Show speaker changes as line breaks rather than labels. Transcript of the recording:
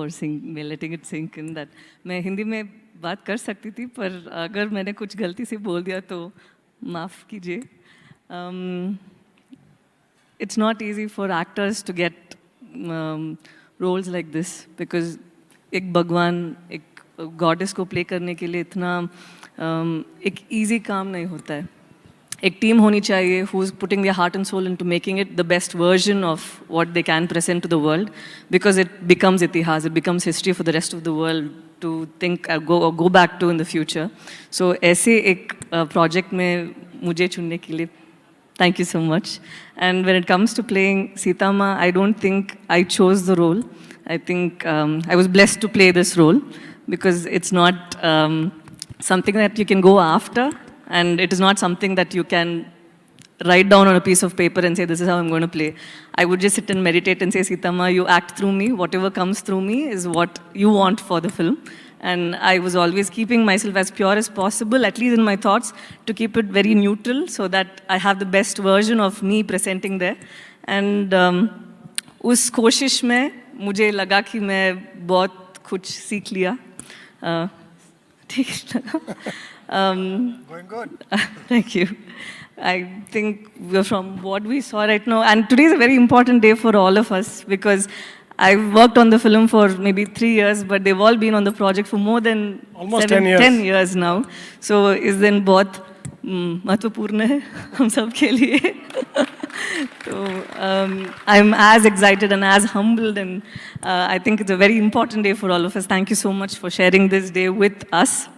for letting it sink in that मैं हिंदी में बात कर सकती थी, पर अगर मैंने कुछ गलती से बोल दिया तो माफ़ कीजिए. It's not easy for actors to get roles like this because एक भगवान, एक गॉडेस को प्ले करने के लिए इतना एक easy काम नहीं होता है. एक टीम होनी चाहिए who is putting their heart and soul into making it the best version of what they can present to the world, because it becomes itihas, it becomes history for the rest of the world to think go back to in the future. So ऐसे एक project में मुझे चुनने के लिए thank you so much. And when it comes to playing Sita Ma, I don't think I chose the role. I think I was blessed to play this role because it's not something that you can go after. And it is not something that you can write down on a piece of paper and say, this is how I'm going to play. I would just sit and meditate and say, Sita Ma, you act through me. Whatever comes through me is what you want for the film. And I was always keeping myself as pure as possible, at least in my thoughts, to keep it very neutral so that I have the best version of me presenting there. And उस कोशिश में मुझे लगा कि मैं बहुत कुछ सीख लिया. ठीक लगा.
Going good.
Thank you. I think from what we saw right now, and today is a very important day for all of us because I've worked on the film for maybe 3 years, but they've all been on the project for more than
almost 10
years now. So is then बहुत महत्वपूर्ण है हम सब के लिए. So I'm as excited and as humbled, and I think it's a very important day for all of us. Thank you so much for sharing this day with us.